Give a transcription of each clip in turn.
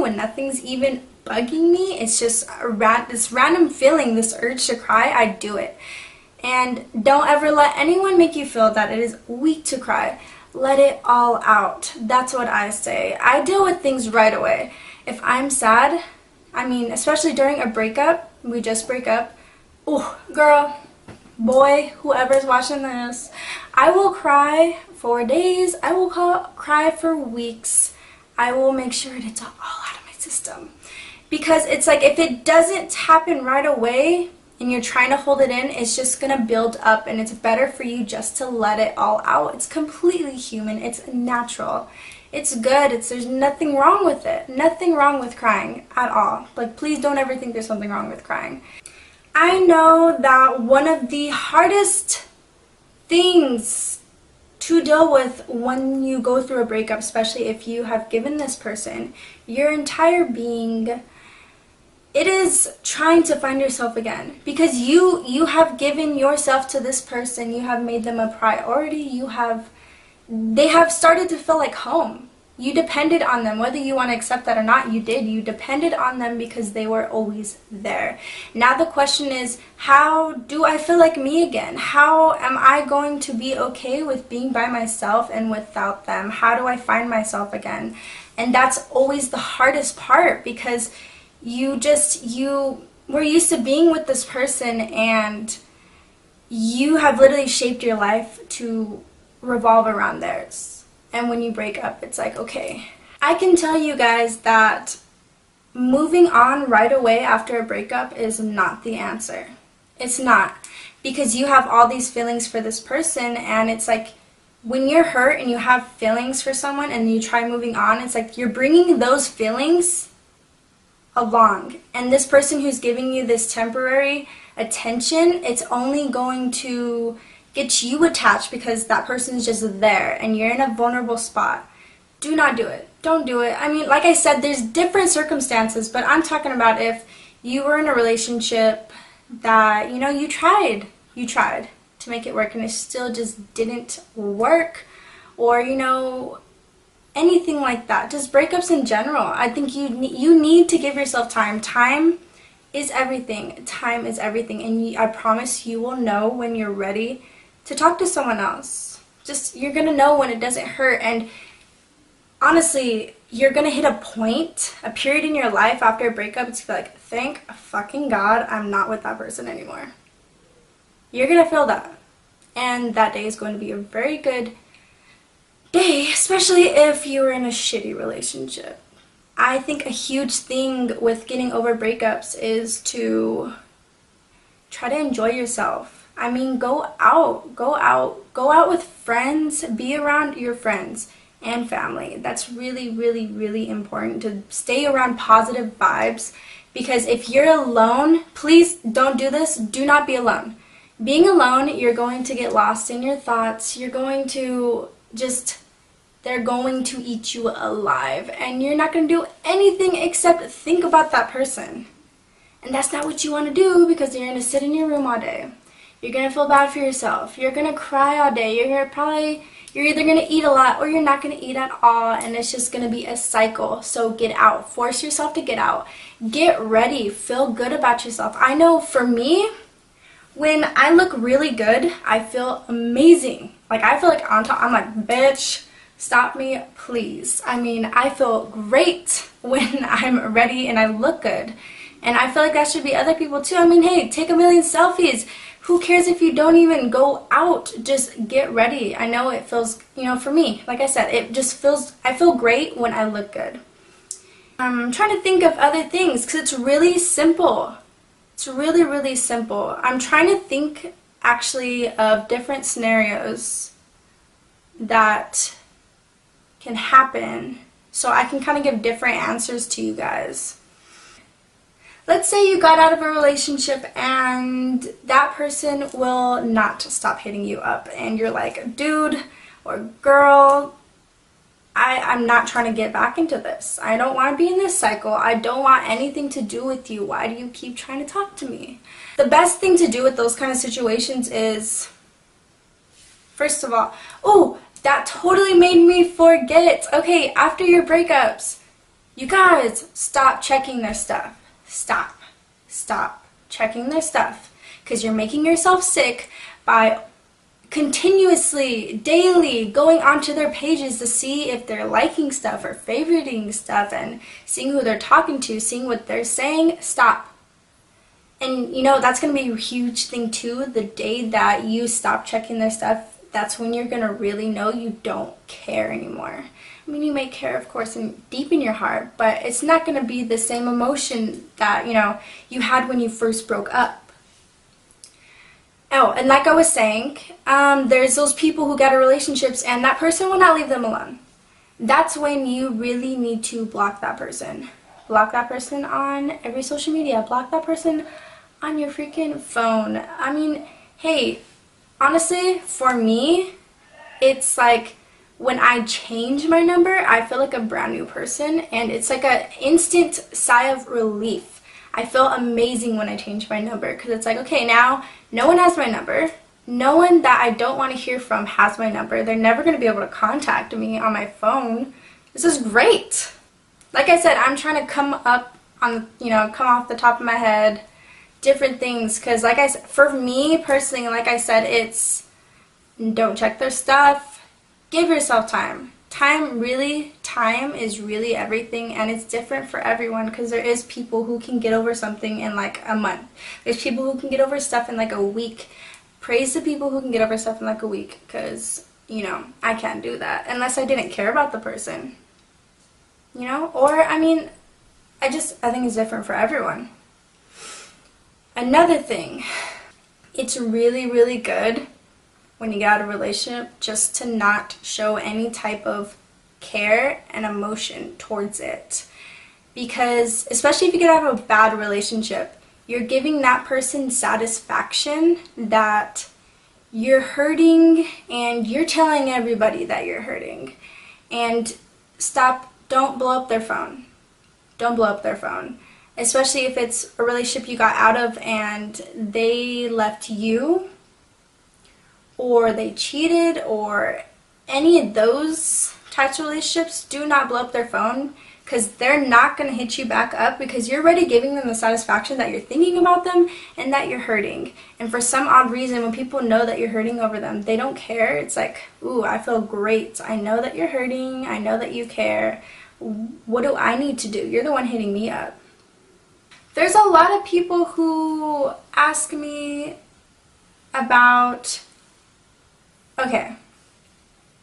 when nothing's even bugging me, it's just this random feeling, this urge to cry, I do it. And don't ever let anyone make you feel that it is weak to cry. Let it all out. That's what I say. I deal with things right away. If I'm sad, especially during a breakup, we just break up, oh, girl, boy, whoever's watching this, I will cry for days. I will cry for weeks. I will make sure it's all out of my system. Because it's like, if it doesn't happen right away, and you're trying to hold it in, it's just gonna build up, and it's better for you just to let it all out. It's completely human. It's natural. It's good. There's nothing wrong with it. Nothing wrong with crying at all. Like, please don't ever think there's something wrong with crying. I know that one of the hardest things to deal with when you go through a breakup, especially if you have given this person your entire being, it is trying to find yourself again, because you have given yourself to this person. You have made them a priority. They have started to feel like home. You depended on them, whether you want to accept that or not. You did. You depended on them because they were always there. Now the question is, how do I feel like me again? How am I going to be okay with being by myself and without them? How do I find myself again? And that's always the hardest part, because you were used to being with this person, and you have literally shaped your life to revolve around theirs. And when you break up, it's like, okay. I can tell you guys that moving on right away after a breakup is not the answer. It's not. Because you have all these feelings for this person, and it's like, when you're hurt and you have feelings for someone and you try moving on, it's like you're bringing those feelings along, and this person who's giving you this temporary attention, it's only going to get you attached because that person's just there and you're in a vulnerable spot. Do not do it. Don't do it. Like I said, there's different circumstances, but I'm talking about if you were in a relationship that, you tried to make it work and it still just didn't work, or anything like that. Just breakups in general. I think you need to give yourself time. Time is everything. Time is everything. And I promise you will know when you're ready to talk to someone else. You're going to know when it doesn't hurt. And honestly, you're going to hit a period in your life after a breakup. It's like, thank fucking God I'm not with that person anymore. You're going to feel that. And that day is going to be a very good day, especially if you were in a shitty relationship. I think a huge thing with getting over breakups is to try to enjoy yourself. Go out with friends, be around your friends and family. That's really, really, really important, to stay around positive vibes, because if you're alone, please don't do this. Do not be alone. Being alone, you're going to get lost in your thoughts. You're going to they're going to eat you alive, and you're not going to do anything except think about that person. And that's not what you want to do, because you're going to sit in your room all day. You're going to feel bad for yourself. You're going to cry all day. You're either going to eat a lot or you're not going to eat at all, and it's just going to be a cycle. So get out. Force yourself to get out. Get ready. Feel good about yourself. I know for me, when I look really good, I feel amazing. Like, I feel like on top. I'm like, bitch, stop me, please. I feel great when I'm ready and I look good. And I feel like that should be other people too. Hey, take a million selfies. Who cares if you don't even go out? Just get ready. I know it feels, for me, like I said, I feel great when I look good. I'm trying to think of other things, because it's really simple. It's really, really simple. I'm trying to think actually of different scenarios that can happen, so I can kind of give different answers to you guys. Let's say you got out of a relationship and that person will not stop hitting you up, and you're like, dude or girl, I'm not trying to get back into this. I don't want to be in this cycle. I don't want anything to do with you. Why do you keep trying to talk to me? The best thing to do with those kind of situations is, first of all, that totally made me forget. Okay, after your breakups, You guys, stop checking their stuff. Stop checking their stuff, because you're making yourself sick by continuously, daily going onto their pages to see if they're liking stuff or favoriting stuff and seeing who they're talking to, seeing what they're saying. Stop. And you know, that's going to be a huge thing too. The day that you stop checking their stuff, that's when you're going to really know you don't care anymore. I mean, you may care, of course, deep in your heart, but it's not going to be the same emotion that, you know, you had when you first broke up. Oh, and like I was saying, there's those people who get in relationships and that person will not leave them alone. That's when you really need to block that person. Block that person on every social media. Block that person on your freaking phone. I mean, hey, honestly, for me, it's like when I change my number, I feel like a brand new person, and it's like an instant sigh of relief. I feel amazing when I change my number, because it's like, okay, now no one has my number. No one that I don't want to hear from has my number. They're never going to be able to contact me on my phone. This is great. Like I said, I'm trying to come up on, you know, come off the top of my head, different things, because like I said, for me personally, like I said, it's don't check their stuff. Give yourself time. Time is really everything, and it's different for everyone, because there is people who can get over something in like a month. There's people who can get over stuff in like a week. Praise the people who can get over stuff in like a week, because, you know, I can't do that unless I didn't care about the person. You know? Or, I mean, I think it's different for everyone. Another thing, it's really, really good when you get out of a relationship just to not show any type of care and emotion towards it. Because, especially if you get out of a bad relationship, you're giving that person satisfaction that you're hurting, and you're telling everybody that you're hurting. And don't blow up their phone. Don't blow up their phone. Especially if it's a relationship you got out of and they left you, or they cheated, or any of those types of relationships. Do not blow up their phone, because they're not going to hit you back up, because you're already giving them the satisfaction that you're thinking about them and that you're hurting. And for some odd reason, when people know that you're hurting over them, they don't care. It's like, ooh, I feel great. I know that you're hurting. I know that you care. What do I need to do? You're the one hitting me up. There's a lot of people who ask me about, okay,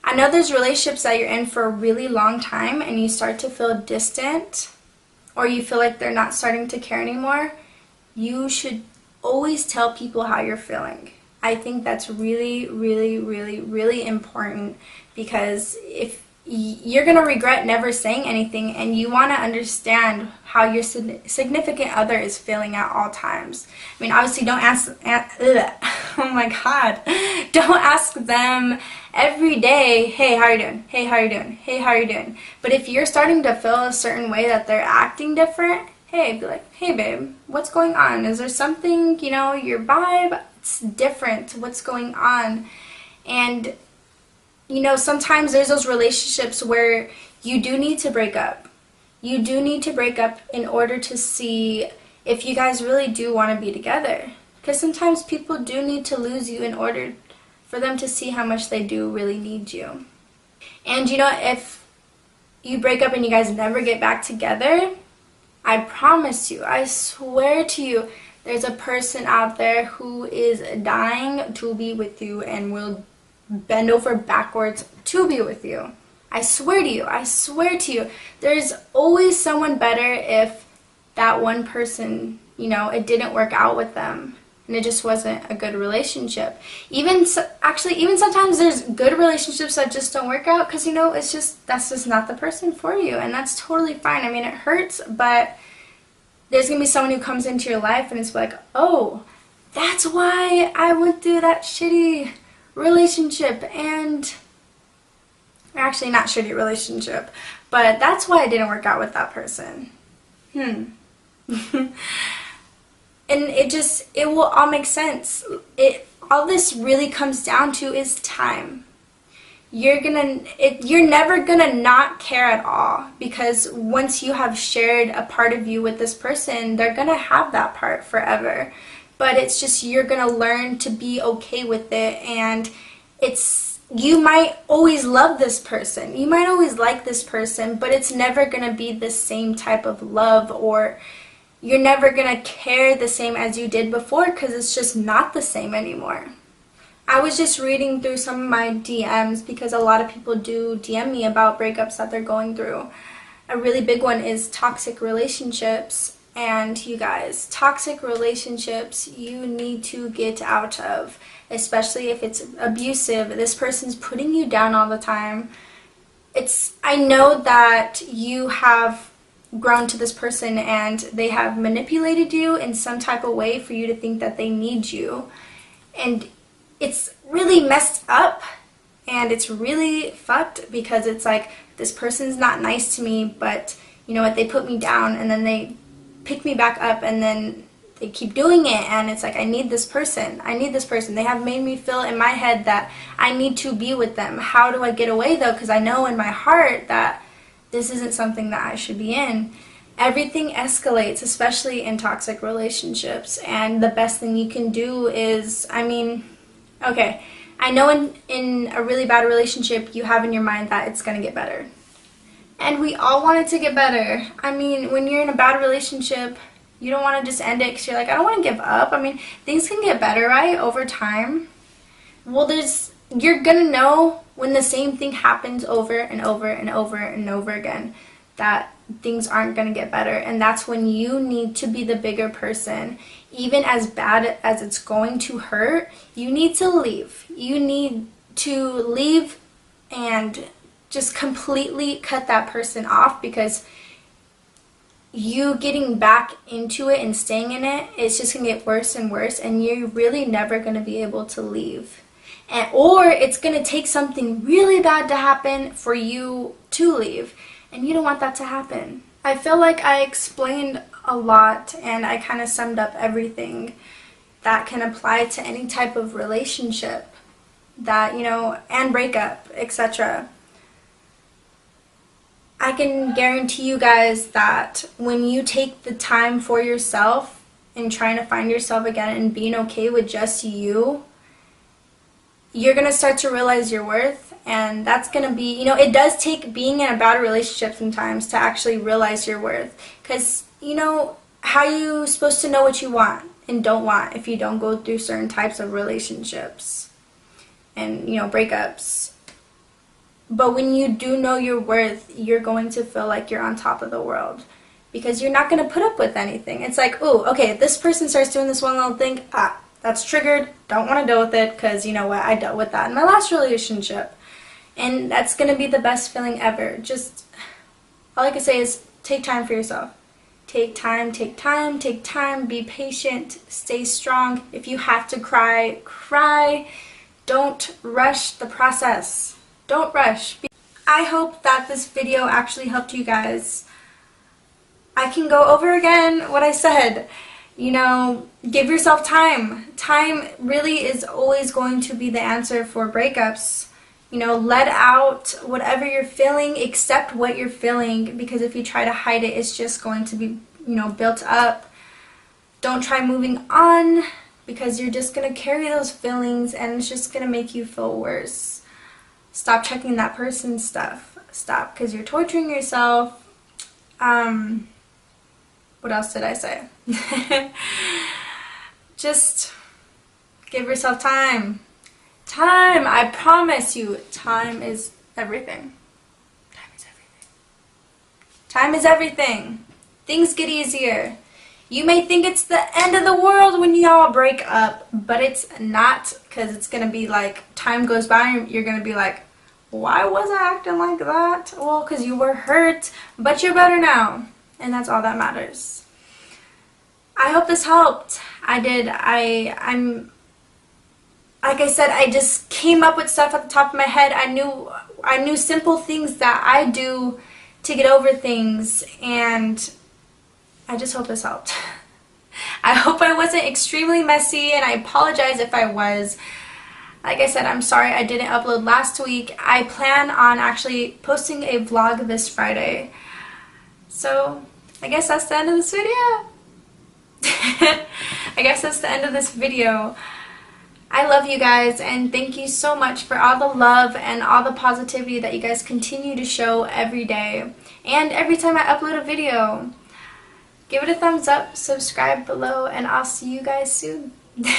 I know there's relationships that you're in for a really long time and you start to feel distant, or you feel like they're not starting to care anymore. You should always tell people how you're feeling. I think that's really, really, really, really important, because if you're going to regret never saying anything, and you want to understand how your significant other is feeling at all times. I mean, obviously don't oh my god, don't ask them every day, hey, how are you doing? Hey, how are you doing? Hey, how are you doing? But if you're starting to feel a certain way that they're acting different, hey, be like, hey babe, what's going on? Is there something, you know, your vibe, it's different, what's going on? And you know, sometimes there's those relationships where you do need to break up. You do need to break up in order to see if you guys really do want to be together. Because sometimes people do need to lose you in order for them to see how much they do really need you. And you know, if you break up and you guys never get back together, I promise you, I swear to you, there's a person out there who is dying to be with you and will bend over backwards to be with you. I swear to you, I swear to you, there's always someone better if that one person, you know, it didn't work out with them and it just wasn't a good relationship. Even sometimes there's good relationships that just don't work out, because, you know, that's just not the person for you, and that's totally fine. I mean, it hurts, but there's gonna be someone who comes into your life and it's like, oh, that's why I went through that shitty relationship, and actually not shitty relationship, but that's why I didn't work out with that person. And it will all make sense. All this really comes down to is time. you're never gonna not care at all, because once you have shared a part of you with this person, they're gonna have that part forever. But it's just, you're gonna learn to be okay with it, and you might always love this person, you might always like this person, but it's never gonna be the same type of love, or you're never gonna care the same as you did before, because it's just not the same anymore. I was just reading through some of my DMs, because a lot of people do DM me about breakups that they're going through. A really big one is toxic relationships. And you guys, toxic relationships you need to get out of, especially if it's abusive. This person's putting you down all the time. I know that you have grown to this person and they have manipulated you in some type of way for you to think that they need you. And it's really messed up, and it's really fucked, because it's like, this person's not nice to me, but you know what, they put me down and then they pick me back up, and then they keep doing it, and it's like, I need this person, they have made me feel in my head that I need to be with them. How do I get away though? Because I know in my heart that this isn't something that I should be in. Everything escalates, especially in toxic relationships, and the best thing you can do is, okay, I know in a really bad relationship, you have in your mind that it's going to get better. And we all want it to get better. When you're in a bad relationship, you don't want to just end it because you're like, I don't want to give up. Things can get better, right, over time. Well, you're going to know when the same thing happens over and over and over and over again, that things aren't going to get better. And that's when you need to be the bigger person. Even as bad as it's going to hurt, you need to leave. You need to leave and just completely cut that person off, because you getting back into it and staying in it, it's just going to get worse and worse, and you're really never going to be able to leave. Or it's going to take something really bad to happen for you to leave, and you don't want that to happen. I feel like I explained a lot, and I kind of summed up everything that can apply to any type of relationship, that, and breakup, etc. I can guarantee you guys that when you take the time for yourself and trying to find yourself again and being okay with just you, you're going to start to realize your worth. And that's going to be, it does take being in a bad relationship sometimes to actually realize your worth. Because, how are you supposed to know what you want and don't want if you don't go through certain types of relationships and, breakups? But when you do know your worth, you're going to feel like you're on top of the world, because you're not going to put up with anything. It's like, oh, okay, this person starts doing this one little thing, that's triggered, don't want to deal with it, because you know what, I dealt with that in my last relationship. And that's going to be the best feeling ever. Just, all I can say is take time for yourself. Take time, be patient, stay strong. If you have to cry, cry. Don't rush the process. Don't rush. I hope that this video actually helped you guys. I can go over again what I said. Give yourself time. Time really is always going to be the answer for breakups. Let out whatever you're feeling, accept what you're feeling, because if you try to hide it, it's just going to be, built up. Don't try moving on, because you're just going to carry those feelings and it's just going to make you feel worse. Stop checking that person's stuff. Stop, because you're torturing yourself. What else did I say? Just give yourself time. Time, I promise you, time is everything. Time is everything. Time is everything. Things get easier. You may think it's the end of the world when y'all break up, but it's not, because it's going to be like, time goes by and you're going to be like, why was I acting like that? Well, because you were hurt, but you're better now, and that's all that matters. I hope this helped. I did. I'm like I said, I just came up with stuff at the top of my head. I knew simple things that I do to get over things, and I just hope this helped. I hope I wasn't extremely messy, and I apologize if I was. Like I said, I'm sorry I didn't upload last week. I plan on actually posting a vlog this Friday. So, I guess that's the end of this video. I guess that's the end of this video. I love you guys, and thank you so much for all the love and all the positivity that you guys continue to show every day and every time I upload a video. Give it a thumbs up, subscribe below, and I'll see you guys soon.